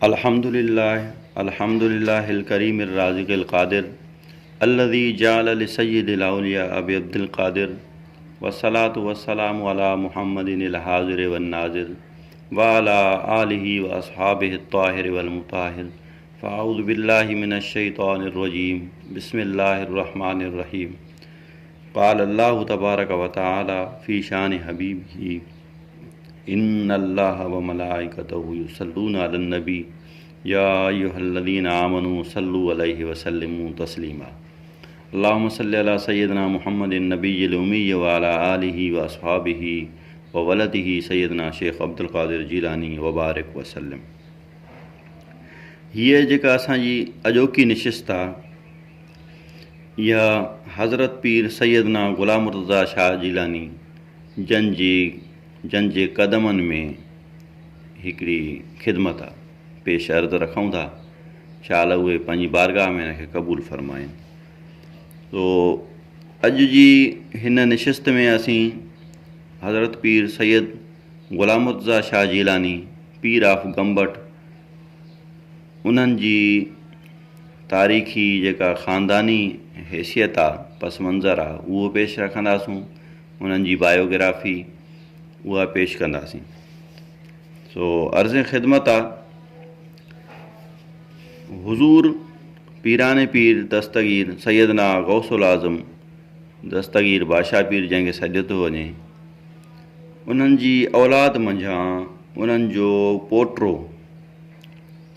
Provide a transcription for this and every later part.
अल्हम्दुलिल्लाहिल करीमिर राज़िक़िल क़ादिर अल्लज़ी जअल लिसय्यिदिल औलिया अबी अब्दुल क़ादिर वस्सलातु वस्सलामु अला मुहम्मदिनिल हाज़िर वन नाज़िर व अला आलिहि व अस्हाबिहि त्ताहिर वल मुताहिर फ़अऊज़ु बिल्लाहि मिनश शैतानिर रजीम बिस्मिल्लाहिर रहमानिर रहीम क़ाल अल्लाहु तबारक व तआला फ़ी शानि हबीबिही इन्नल्लाह व मलाइकतहु युसल्लूना अलन नबी या अय्युहल्लज़ीना आमनू सल्लु अलैहि व सल्लिमू तस्लीमा अल्लाहुम्मा सल्लि अला सय्यिदिना मुहम्मदिन नबिय्यिल उम्मी व अला आलिहि व अस्हाबिहि व वलदिहि सय्यिदना शेख अब्दुल क़ादिर जीलानी व बारिक व सल्लम। हीअ जेका असांजी अॼोकी निशिस्त आहे इहा हज़रत पीर सैयदना ग़ुलाम मुर्तज़ा शाह जीलानी जंहिंजे क़दमनि में हिकिड़ी ख़िदमत आहे पेश अर्ज़ु रखूं था। शाल उहे पंहिंजी बारगाह में हिनखे क़बूल फ़रमाइनि। तो अॼु जी हिन निशिस्त में असीं हज़रत पीर सैयद ग़ुलाम मुर्तज़ा शाह जीलानी पीर ऑफ गंबट उन्हनि जी तारीख़ी जेका ख़ानदानी हैसियत आहे पस मंज़र आहे उहो पेश रखंदासूं। उन्हनि जी बायोग्राफ़ी उहा पेश कंदासीं। सो अर्ज़ ख़िदमत आहे हुज़ूर पीराने पीर दस्तगीर सैयदना गौसुल आज़म दस्तगीर बादशाह पीर जंहिंखे सॾियो थो वञे उन्हनि जी औलाद मंझां उन्हनि जो पोटो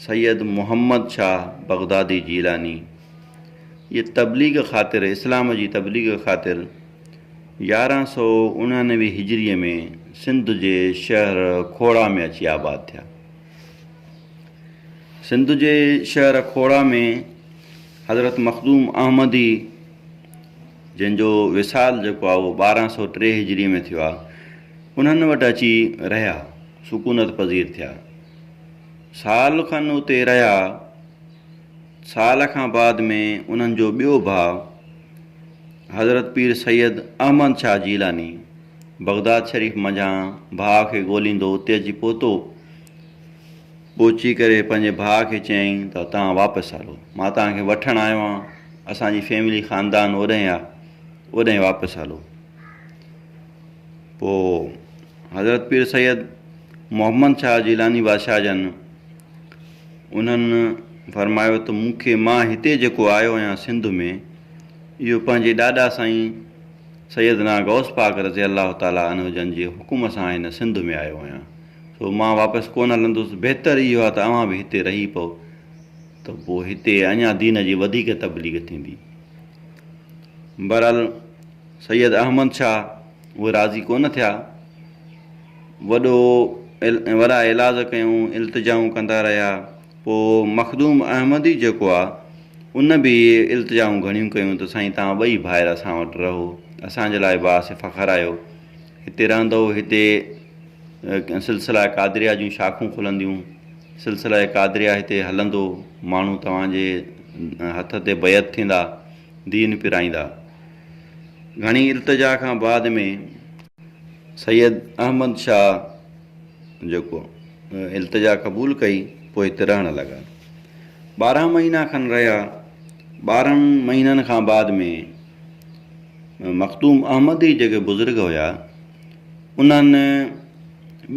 सैयद मोहम्मद शाह बग़दादी जीलानी ये तबलीग ख़ातिर इस्लाम जी तबलीग ख़ातिर 1199 हिजरीअ में सिंध जे शहर खोड़ा में अची आबाद थिया। सिंध जे शहर खोड़ा में हज़रत मखदूम अहमदी जंहिंजो विसाल जेको आहे उहो 1203 हिजरी में थियो आहे उन्हनि वटि अची रहिया सुकूनत पज़ीर थिया। साल खनि उते रहिया। साल खां बाद में उन्हनि जो ॿियो भाउ हज़रत पीर सैयद अहमद शाह जीलानी बग़दाद शरीफ़ मंझां भाउ खे ॻोल्हींदो उते अची पहुची करे पंहिंजे भाउ खे चयईं त तव्हां वापसि हलो, मां तव्हांखे वठणु आयो आहियां, असांजी फैमिली ख़ानदान ओॾे आहे, ओॾे वापसि हलो। पोइ हज़रत पीर सैयद मोहम्मद शाह जीलानी बादशाह जन उन्हनि फ़रमायो त मूंखे मां हिते जेको आयो आहियां सिंध में इहो पंहिंजे ॾाॾा साईं सैयदना गौस पाक रज़ी अलाह ताला अन्हु जन जे हुकुम सां हिन सिंध में आयो आहियां। सो मां वापसि कोन हलंदुसि, बहितर इहो आहे त अव्हां बि हिते रही पओ त पोइ हिते अञा दीन जी वधीक तबलीग थींदी। बहरहाल सैयद अहमद शाह उहे राज़ी कोन थिया। वॾा इलाज कयूं, इल्तिजाऊं कंदा रहिया। पोइ मखदूम अहमदी जेको आहे उन बि इल्तिजाऊं घणियूं कयूं त साईं तव्हां ॿई भाइर असां वटि रहो, असांजे लाइ बास फ़ख़्रु आहियो, हिते रहंदो, हिते सिलसिला क़ादिरिया जूं शाखूं खुलंदियूं, सिलसिला क़ादिरिया हिते हलंदो, माण्हू तव्हांजे हथ ते बैत थींदा, दीन पिराईंदा। घणी इल्तिजा खां बाद में सैयद अहमद शाह जेको इल्तिजा क़बूल कई पोइ हिते रहणु लॻा। 12 महीना खनि रहिया। 12 महीननि खां बाद में मखदूम अहमदी जेके बुज़ुर्ग हुया उन्हनि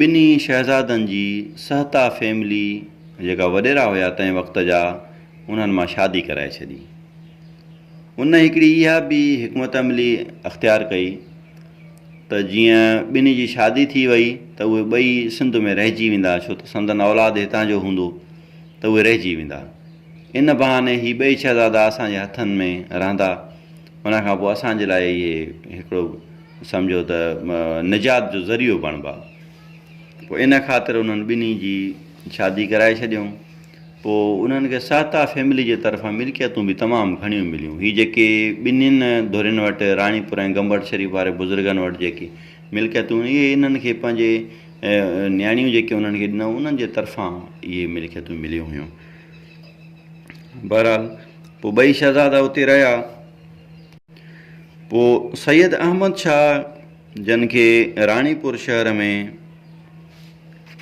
ॿिन्ही शहज़ादनि जी सहता फैमिली जेका वॾेरा हुया तंहिं वक़्त जा उन्हनि मां शादी कराए छॾी। उन हिकिड़ी इहा बि हिकमत अमली अख़्तियार कई त जीअं ॿिन्ही जी शादी थी वई त उहे ॿई सिंध में रहिजी वेंदा, छो त संदन औलाद हितां जो हूंदो त उहे रहिजी वेंदा। इन बहाने ही ॿई शहज़ादा असांजे हथनि में रहंदा। उनखां पोइ असांजे लाइ इहे हिकिड़ो सम्झो त निजात जो ज़रियो बणिबा। पोइ इन ख़ातिर उन्हनि ॿिन्ही जी शादी कराए छॾियऊं। पोइ उन्हनि खे सहता फैमिली जे तरफ़ां मिल्कियतूं बि तमामु घणियूं मिलियूं। हीअ जेके ॿिन्हिनि धुरियुनि वटि राणीपुर ऐं गंबट शरीफ़ वारे बुज़ुर्गनि वटि जेके मिल्कियतूं इहे इन्हनि खे पंहिंजे न्याणियूं जेके उन्हनि खे ॾिनऊं उन्हनि जे तरफ़ां इहे मिल्कियतूं मिलियूं हुयूं। बहरहाल पोइ ॿई शहज़ादा उते रहिया। पोइ सैयद अहमद शाह जन खे राणीपुर शहर में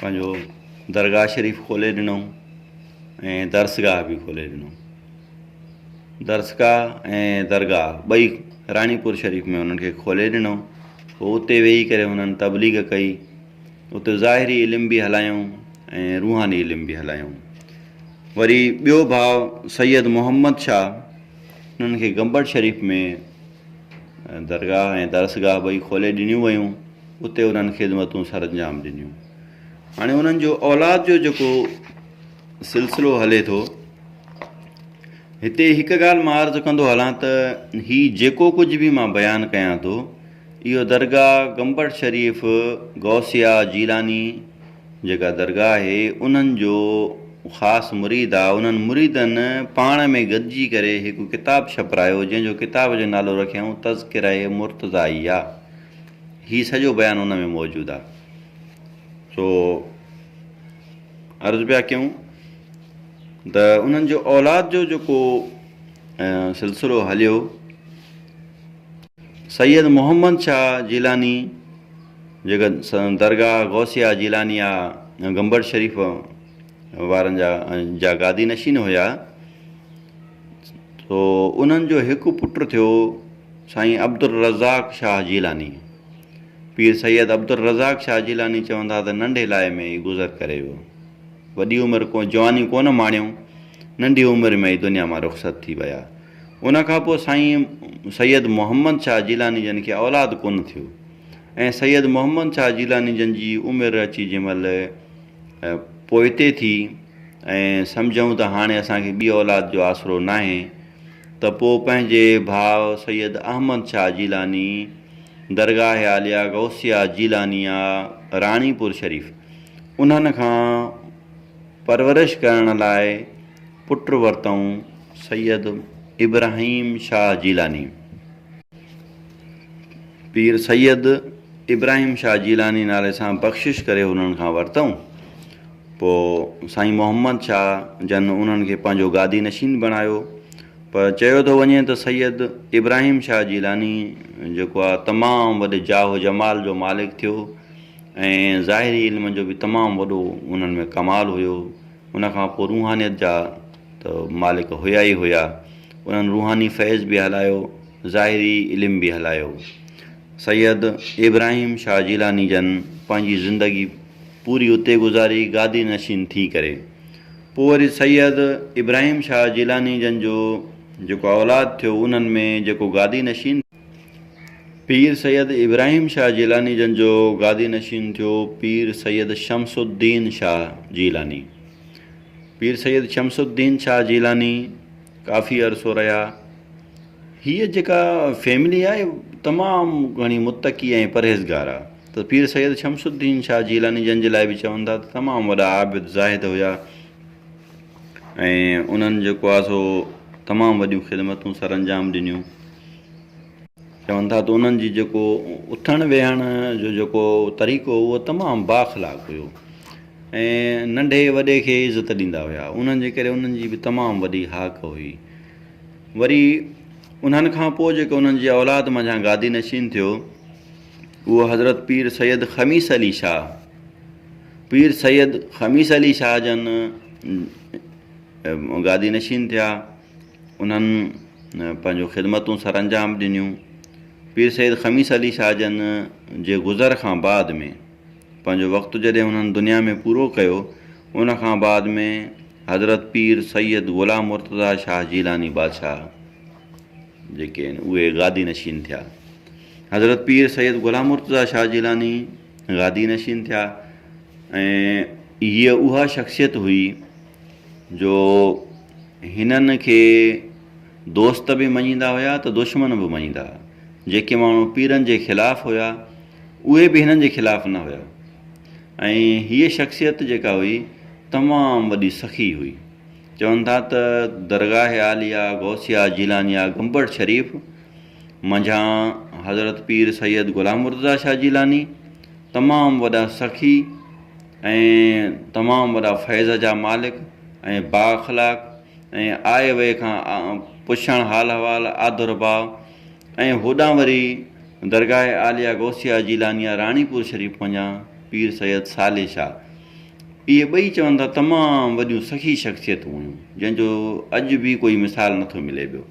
पंहिंजो दरगाह शरीफ़ खोले ॾिनऊं। ऐं दर्सगाह बि खोले ॾिनो। दर्सगाह ऐं दरगाह ॿई रानीपुर शरीफ़ में उन्हनि खे खोले ॾिनो। पोइ उते वेही करे हुननि तबलीग कई। उते ज़ाहिरी इल्मु बि हलायूं ऐं रूहानी इल्मु बि हलायूं। वरी ॿियो भाउ सैयद मोहम्मद शाह, उन्हनि खे गंबड़ शरीफ़ में दरगाह ऐं दर्सगाह ॿई खोले ॾिनियूं वयूं। उते उन्हनि ख़िदमतूं सर अंजाम ॾिनियूं। हाणे उन्हनि जो औलाद जो जेको सिलसिलो हले थो, हिते हिकु ॻाल्हि मां अर्ज़ु कंदो हलां त हीउ जेको कुझु बि मां बयानु कयां थो, इहो दरगाह गंबड़ शरीफ़ गौसिया जीलानी जेका दरगाह आहे उन्हनि जो ख़ासि मुरीद आहे। उन्हनि मुरीदनि पाण में गॾिजी करे हिकु किताबु छपरायो, जंहिंजो किताब जो नालो रखियऊं तज़किरा मुर्तज़ाइया। हीउ सॼो बयानु उन में मौजूदु आहे। सो अर्ज़ु पिया कयूं त उन्हनि जो औलाद जो जेको सिलसिलो हलियो, सैयद मोहम्मद शाह जीलानी जेका दरगाह गौसिया जीलानी आहे, गंबड़ शरीफ़ वारनि जा गादी नशीन हुया। तो उन्हनि जो हिकु पुटु थियो साईं अब्दुल रज़ाक शाह जीलानी। पीर सैयद अब्दुल रज़ाक शाह जीलानी चवंदा त नंढे लाइ में ई गुज़र करे वियो। वॾी उमिरि को जवानी कोन माणियूं, नंढी उमिरि में ई दुनिया मां रुख़्सत थी विया। उनखां पोइ साईं सैयद मोहम्मद शाह जीलानी जन खे औलाद कोन थियो ऐं सैयद मोहम्मद शाह जीलानी जन जी उमिरि अची जंहिंमहिल पोइते थी ऐं सम्झूं त हाणे असांखे ॿी औलाद जो आसरो न आहे, त पोइ पंहिंजे भाउ सैयद अहमद शाह जीलानी दरगाह आलिया गौसिया जीलानिया रानीपुर शरीफ़, उन्हनि खां परवरिश करण लाइ पुटु वरितऊं सैयद इब्राहिम शाह जीलानी। पीर सैयद इब्राहिम शाह जीलानी नाले सां बख़्शिश करे उन्हनि खां वरितऊं। पोइ साईं मोहम्मद शाह जन उन्हनि खे पंहिंजो गादी नशीन बणायो। पर चयो थो वञे त सैयद इब्राहिम शाह जीलानी जेको आहे तमामु वॾे जाहो जमाल जो मालिक थियो ऐं ज़ाहिरी इल्म जो बि तमामु वॾो उन्हनि में कमाल हुयो। उनखां पोइ रूहानियत जा त मालिक हुया ई हुया। उन्हनि रूहानी फैज़ बि हलायो, ज़ाहिरी इल्मु बि हलायो। सैयद इब्राहिम शाह जीलानी जन पंहिंजी ज़िंदगी पूरी उते गुज़ारी गादी नशीन थी करे। पोइ वरी सैयद इब्राहिम शाह जीलानी जन जो जेको औलाद थियो, उन्हनि में जेको गादी नशीन पीर सैयद इब्राहिम शाह जीलानी जन जो गादी नशीन थियो पीर सैयद शमसुद्दीन शाह जीलानी। पीर सैयद शमसुद्दीन शाह जीलानी काफ़ी अरसो रहिया। हीअ जेका फैमिली आहे तमामु घणी मुतक़ी ऐं परहेज़गार आहे। त पीर सैयद शमसुद्दीन शाह जीलानी जन जे लाइ बि चवंदा त तमामु वॾा आबिद ज़ाहिद हुया ऐं उन्हनि जेको आहे सो तमामु वॾियूं ख़िदमतूं सर अंजाम ॾिनियूं। चवनि था त उन्हनि जी जेको उथण वेहण जो जेको तरीक़ो उहो तमामु बाख़लाक़ हुयो ऐं नंढे वॾे खे इज़त ॾींदा हुया। उन्हनि जे करे उन्हनि जी बि तमामु वॾी हाक हुई। वरी उन्हनि खां पोइ जेको उन्हनि जी औलाद मंझां गादी नशीन थियो उहो हज़रत पीर सैयद ख़मीस अली शाह। पीर सैयद ख़मीस अली शाह जन गादी नशीन थिया। उन्हनि पंहिंजो ख़िदमतूं सर अंजाम ॾिनियूं। पीर सैयद ख़मीस अली शाह जन जे गुज़र खां बाद में पंहिंजो वक़्तु जॾहिं हुननि दुनिया में पूरो कयो, उन खां बाद में हज़रत पीर सैयद ग़ुलाम मुर्तज़ा शाह जीलानी बादशाह जेके आहिनि उहे गादी नशीन थिया। हज़रत पीर सैयद ग़ुलाम मुर्तज़ा शाह जीलानी गादी नशीन थिया ऐं हीअ उहा शख़्सियत हुई जो हिननि खे दोस्त बि मञींदा हुया त दुश्मन बि मञींदा हुआ। जेके माण्हू पीरनि जे ख़िलाफ़ु हुया उहे बि हिननि जे ख़िलाफ़ु न हुया। ऐं हीअ शख़्सियत जेका हुई तमामु वॾी सखी हुई। चवनि था त दरगाह आलिया गौसिया जीलानिया गंबड़ शरीफ़ मंझां हज़रत पीर सैयद ग़ुलाम मुर्तज़ा शाह जीलानी तमामु वॾा सखी ऐं तमामु वॾा फैज़ जा मालिक ऐं बाअख़लाक़ ऐं आए वए खां पुछणु हाल अहिवाल आदर भाव ऐं होॾां वरी दरगाह आलिया गौसिया जीलानिया रानीपुर शरीफ़ मंझां पीर सैयद साले शाह इहे ॿई चवनि था तमामु वॾियूं सखी शख़्सियतूं हुयूं जंहिंजो अॼु बि कोई मिसाल नथो मिले पियो।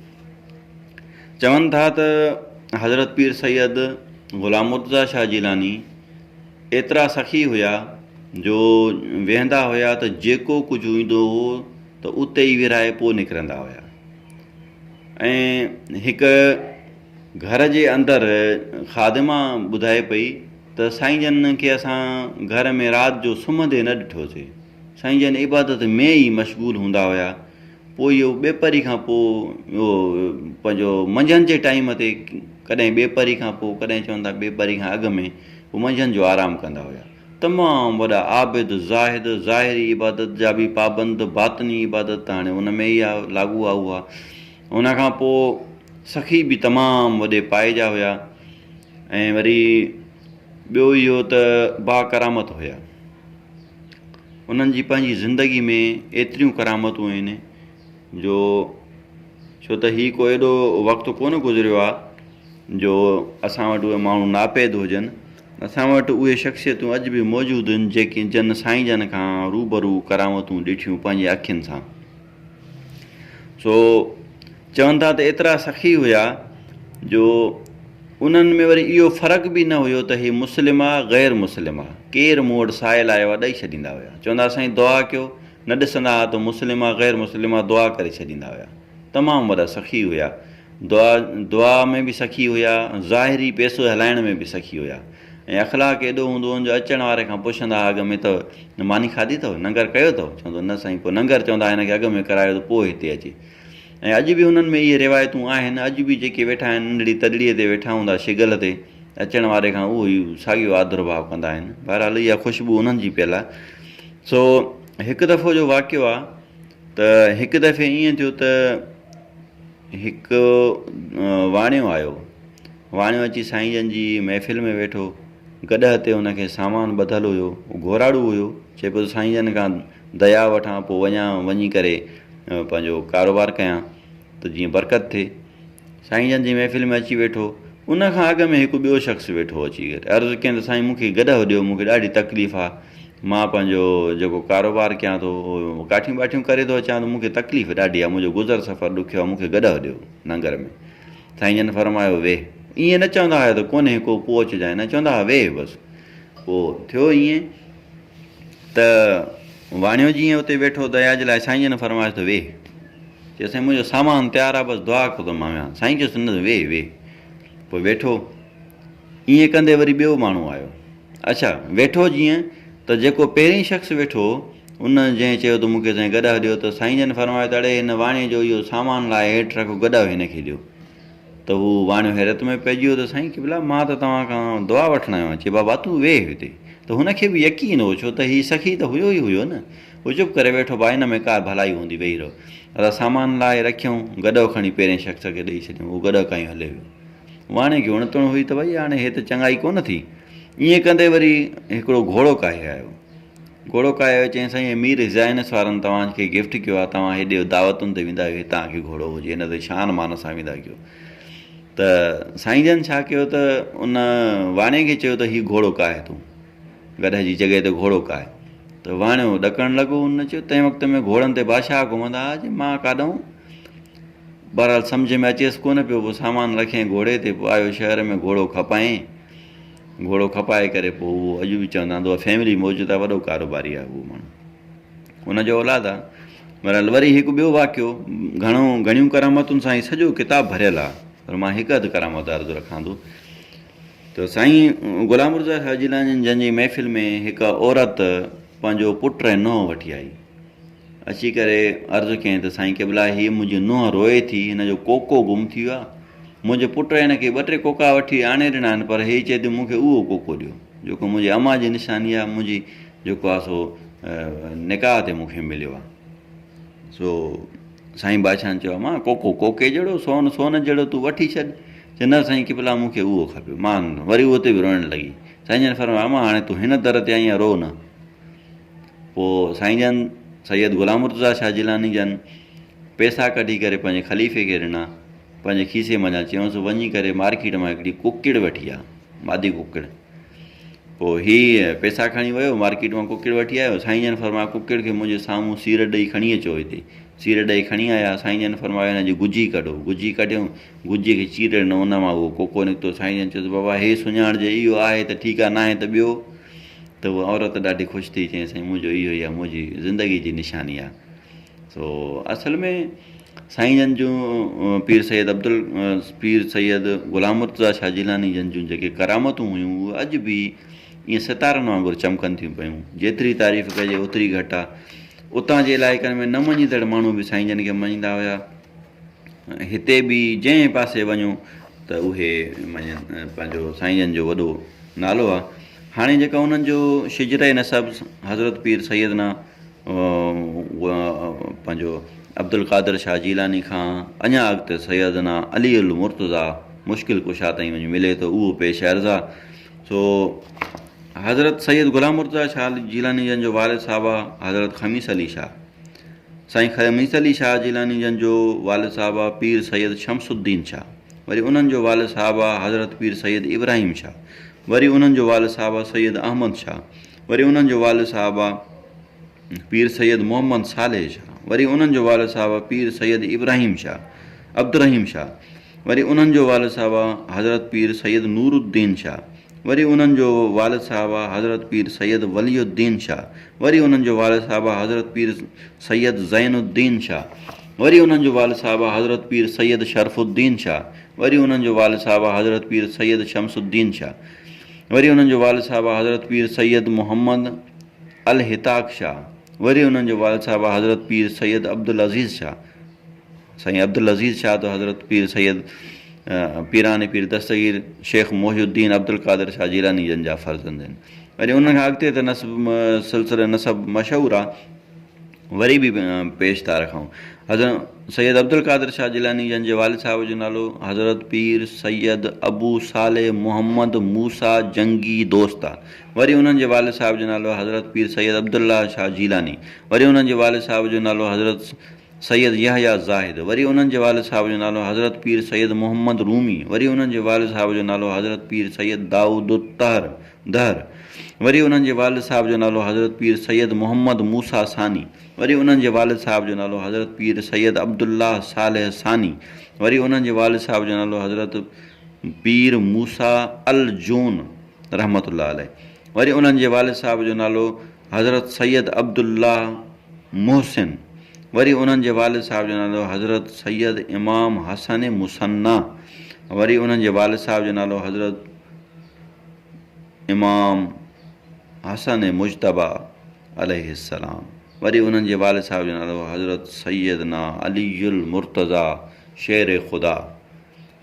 चवनि था त हज़रत पीर सैयद ग़ुलाम मुर्तज़ा शाह जिलानी एतिरा सखी हुया जो वेहंदा हुया त जेको कुझु ईंदो हो त उते ई विरहाए पोइ निकिरंदा हुया। ऐं हिकु घर जे अंदरि ख़ादिमा ॿुधाए पई त साईं जन खे असां घर में राति जो सुम्हंदे न ॾिठोसीं। साईं जन इबादत में ई मशगूल हूंदा हुया। पोइ इहो ॿेपरी खां पोइ इहो पंहिंजो मंझंदि जे टाइम ते कॾहिं ॿेपरी खां पोइ कॾहिं चवंदा ॿेपरी खां अॻु में पोइ मंझंदि जो आरामु कंदा हुया। तमामु वॾा आबिद ज़ाहिद ज़ाहिरी इबादत जा बि पाबंद बातनी इबादत हाणे उन में ई आहे लागू आहे उहा। उन खां पोइ सखी बि तमामु वॾे पाए जा हुया। ऐं वरी ॿियो इहो त बाकरामत हुया। उन्हनि जी पंहिंजी ज़िंदगी में एतिरियूं करामतूं आहिनि जो छो त हीउ को एॾो वक़्तु कोन गुज़रियो आहे जो असां वटि उहे माण्हू नापैद हुजनि। असां वटि उहे शख़्सियतूं अॼु बि मौजूदु आहिनि जेके जन साईं जन खां रूबरू करामतूं ॾिठियूं पंहिंजे अखियुनि सां। सो चवनि था त एतिरा सखी हुया जो उन्हनि में वरी इहो फ़र्क़ु बि न हुयो त हीउ मुस्लिम आहे ग़ैर मुस्लिम आहे। केरु मूं वटि साहिल आयो आहे ॾेई छॾींदा हुया। चवंदा साईं दुआ कयो, न ॾिसंदा हुआ त मुस्लिम आहे ग़ैर मुस्लिम आहे, दुआ करे छॾींदा हुया। तमामु वॾा सखी हुया। दुआ में बि सखी हुया, ज़ाहिरी पैसो हलाइण में बि सखी हुया। ऐं अख़लाक एॾो हूंदो हुओ जो अचण वारे खां पुछंदा हुआ अॻ में त मानी खाधी अथव, नंगर कयो अथव? चवंदो न साईं। पोइ नंगर चवंदा हिन खे अॻ में करायो त पोइ हिते अचे। ऐं अॼु बि हुननि में इहे रिवायतूं आहिनि। अॼु बि जेके वेठा आहिनि नंढड़ी तॾड़ीअ ते वेठा हूंदा शिगल ते, अचण वारे खां उहो ई साॻियो आदरभाव कंदा आहिनि। बहरहाल इहा ख़ुशबू उन्हनि जी पियल आहे। सो हिकु दफ़ो जो वाक़ियो आहे त हिकु दफ़े ईअं थियो त हिकु वाणियो आयो। वाणियो अची साईं जन जी महफ़िल में वेठो। गॾह ते हुनखे सामान ॿधलु हुयो, घोराड़ू हुयो। चए पियो साईं जन खां दया वठां पोइ वञी करे पंहिंजो कारोबार कयां त जीअं बरकत थिए। साईं जन जी महफ़िल में अची वेठो। उन खां अॻु में हिकु ॿियो शख़्स वेठो अची करे अर्ज़ु कयईं त साईं मूंखे गॾह ॾियो, मूंखे ॾाढी तकलीफ़ आहे। मां पंहिंजो जेको कारोबार कयां थो काठियूं वाठियूं करे थो अचां त मूंखे तकलीफ़ ॾाढी आहे, मुंहिंजो गुज़र सफ़र ॾुखियो आहे, मूंखे गॾह ॾियो नंगर में। साईं जन फरमायो वेह। ईअं न चवंदा हुआ त कोन्हे को पोइ अचिजांइ, न चवंदा हुआ वेह बसि। पोइ थियो ईअं त वाणियो जीअं उते वेठो दया जे लाइ साईं जन फरमायो त वेह। चए साईं मुंहिंजो सामान तयारु आहे, बसि दुआ कयो त मां वियां। साईं चयोसि न वेह वेह। पोइ वेठो। ईअं कंदे वरी ॿियो माण्हू आयो। अच्छा वेठो जीअं त जेको पहिरीं शख़्स वेठो उन जंहिं चयो त मूंखे साईं गॾह ॾियो त साईं जन फरमायो त अड़े हिन वाणीअ जो इहो सामान लाइ हेठि रखो, गॾह हिनखे ॾियो। त हू वाणियो हैरत में पइजी वियो त साईं क़िबला मां त तव्हां खां दुआ वठणु आयो आहियां। चए बाबा तूं वेह हिते। त हुनखे बि यकीन हो छो त हीउ सखी त हुयो ई हुयो न। हू चुप करे वेठो, भाई हिन में का भलाई हूंदी, वेही रहो। असां सामान लाइ रखियऊं, गॾो खणी पहिरें शख़्स खे ॾेई छॾियऊं, उहो गॾो खणी हले वियो। वाणे खे उणतण हुई त भई हाणे हे त चङाई कोन थी। ईअं कंदे वरी हिकिड़ो घोड़ो काहे आयो। घोड़ो काहे आयो, चईं साईं मीर ज़ाइनस वारनि तव्हांखे गिफ्ट कयो आहे, तव्हां हेॾे दावतुनि ते वेंदा आहियो, तव्हांखे घोड़ो हुजे, हिन ते शान मान सां वेंदा कयो। त साईं जन छा कयो त उन वाणे खे चयो त हीउ घोड़ो काहे तूं, गॾह जी जॻह ते घोड़ो काहे। त वाणियो ॾकणु लॻो। हुन चयो तंहिं वक़्त में घोड़नि ते बादशाह घुमंदा हुआ, जे मां काॾूं बहरहाल सम्झ में अचेसि कोन पियो। पोइ सामान रखियईं घोड़े ते, पोइ आयो शहर में घोड़ो खपायईं। घोड़ो खपाए करे पोइ उहो अॼु बि चवंदा आहिनि फैमिली मौजूदु आहे, वॾो कारोबारी आहे उहो माण्हू, हुनजो औलाद आहे। बहरहाल वरी हिकु ॿियो वाक़ियो, घणियूं करामतुनि सां ई सॼो किताबु भरियलु आहे, पर मां हिकु अधु करामत अर्ज़ु रखां थो। त साईं ग़ुलाम मुर्तज़ा शाह जिलानी जंहिंजी महफ़िल में हिकु औरत पंहिंजो पुटु ऐं नुंहुं वठी आई। अची करे अर्ज़ु कयईं त साईं क़िबला हीअ मुंहिंजी नुंहुं रोए थी, हिनजो कोको गुम थी वियो आहे। मुंहिंजे पुटु हिनखे 2-3 कोका वठी आणे ॾिना आहिनि, पर हीअ चए थी मूंखे उहो कोको ॾियो जेको मुंहिंजे अम्मा जी निशानी आहे, मुंहिंजी जेको आहे सो निकाह ते मूंखे मिलियो आहे। सो साईं बादशाह चयो मां कोको कोके जहिड़ो, सोन सोन जहिड़ो, तूं वठी छॾ। चए न साईं क़िबला मूंखे उहो खपे। मां वरी उते बि रोइणु लॻी। साईं जन फरमायो अम्मा हाणे तूं हिन दर ते आई आहे, रो न। पोइ साईं जन सैयद ग़ुलाम मुर्तज़ा शाह जिलानी जन पैसा कढी करे पंहिंजे ख़लीफ़े खे ॾिना, पंहिंजे खीसे मां चयऊंसि वञी करे मार्केट मां हिकिड़ी कुकिड़ वठी आहे, मादी कुकिड़। पोइ हीअ पैसा खणी वियो मार्केट मां कुकिड़ वठी आयो, साईं जन फरमायो कुकिड़ खे मुंहिंजे साम्हूं सीर ॾेई खणी अचो हिते। सीर ॾेई खणी आया, साईं जन फरमायो हिन जी गुजी कढो। गुजी कढियऊं, गुजीअ खे चीरनि उन मां उहो कोको निकितो। साईं जन चयोसि बाबा हे सुञाणिजे, इहो आहे त ठीकु आहे, न आहे त ॿियो। त उहा औरत ॾाढी ख़ुशि थी, चई साईं मुंहिंजो इहो ई आहे, मुंहिंजी ज़िंदगी जी निशानी आहे। सो असल में साईं जन जूं पीर सैयद ग़ुलाम मुर्तज़ा शाह जिलानी जन जूं जेके करामतूं हुयूं उहे अॼु बि ईअं सितारनि वांगुरु चमकनि थियूं पियूं। जेतिरी तारीफ़ कजे ओतिरी घटि आहे। उतां जे इलाइक़नि में न मञींदड़ माण्हू बि साईं जन खे मञींदा हुया। हिते बि जंहिं पासे वञूं त उहे मञनि, पंहिंजो साईं जन जो वॾो नालो आहे। हाणे जेका उन्हनि जो शिजर नसब हज़रत पीर सैयदना पंहिंजो अब्दुल कादिर शाह जिलानी खां अञा अॻिते सैयदना अली उल मुर्तज़ा मुश्किल कुशा ताईं वञी मिले थो, उहो पेश अर्ज़ु आहे। सो हज़रत सैयद ग़ुलाम मुर्तज़ा शाह जिलानी जन जो वालिद साहिबु आहे हज़रत ख़मीस अली शाह। साईं ख़मीस अली शाह जिलानी जन जो वालिद साहिबु आहे पीर सैयद शमसुद्दीन शाह। वरी उन्हनि जो वालिद साहिबु आहे हज़रत पीर सैयद इब्राहिम शाह। वरी उन्हनि जो वालिद साहिबु आहे सैयद अहमद शाह। वरी उन्हनि जो वालिद साहिबु आहे पीर सैयद मोहम्मद सालेह शाह। वरी उन्हनि जो वालिद साहिबु आहे पीर सैयद इब्राहिम शाह अब्दुर्रहीम शाह। वरी उन्हनि जो वालिद साहिबु आहे हज़रत पीर सैयद नूरुद्दीन शाह। वरी उन्हनि जो वालिद साहिबु आहे हज़रत पीर सैयद वलीउद्दीन शाह। वरी उन्हनि जो वालिद साहिबु आहे हज़रत पीर सैयद ज़ैनुद्दीन शाह। वरी उन्हनि जो वालिद साहिबु आहे हज़रत पीर सैयद शरफुद्दीन शाह। वरी उन्हनि जो वालिद साहिबु आहे हज़रत पीर सैयद शमसुद्दीन शाह। वरी उन्हनि जो वालिद साहिबु आहे हज़रत पीर सैयद मोहम्मद अल हिताक शाह। वरी उन्हनि जो वालिद साहिबु आहे हज़रत पीर सैयद अब्दुल अज़ीज़ शाह। साईं अब्दुल अज़ीज़ शाह त हज़रत पीर सैयद पीरानी पीर दस्तगीर शेख मोहिउद्दीन अब्दुल कादिर शाह जिलानी जन जा फ़र्ज़ंद आहिनि। वरी उन खां अॻिते त नसब सिलसिलो नसब मशहूरु आहे, वरी बि पेश था रखूं। हज़रत सैयद अब्दुल कादिर शाह जिलानी जन जे वालिद साहिब जो नालो हज़रत पीर सैयद अबू साले मोहम्मद मूसा जंगी दोस्त आहे। वरी उन्हनि जे वालिद साहिब जो नालो हज़रत पीर सैयद अब्दुल्ला शाह जिलानी। वरी उन्हनि जे वालिद साहिब जो नालो हज़रत सैयद यहया ज़ाहिद। वरी उन्हनि जे वालिद साहिब जो नालो हज़रत पीर सैयद मोहम्मद रूमी। वरी उन्हनि जे वालिद साहिब जो नालो हज़रत पीर सैयद दाऊद दहर। वरी उन्हनि जे वालिद साहिब जो नालो हज़रत पीर सैयद मोहम्मद मूसा सानी। वरी उन्हनि जे वालिद साहिब जो नालो हज़रत पीर सैयद अब्दुल्ला सालेह सानी। वरी उन्हनि जे वालिद साहिब जो नालो हज़रत पीर मूसा अल जून रहमतुल्लाह अलैह। वरी उन्हनि जे वालिद साहिब जो नालो हज़रत सैयद अब्दुल्ला मोहसिन। वरी उन्हनि जे वालिद साहिब जो नालो हज़रत सैयद इमाम हसन मुसन्ना। वरी उन्हनि जे वालिद साहिब जो नालो हज़रत इमाम हसन मुजतबा अलैहिस्सलाम। वरी उन्हनि जे वालिद साहिब जो नालो हज़रत सैयदना अली उल मुर्तज़ा शेर ख़ुदा।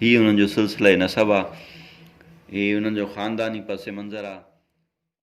हीअ उन्हनि जो सिलसिले नसब आहे, हीअ उन्हनि जो ख़ानदानी पस मंज़र आहे।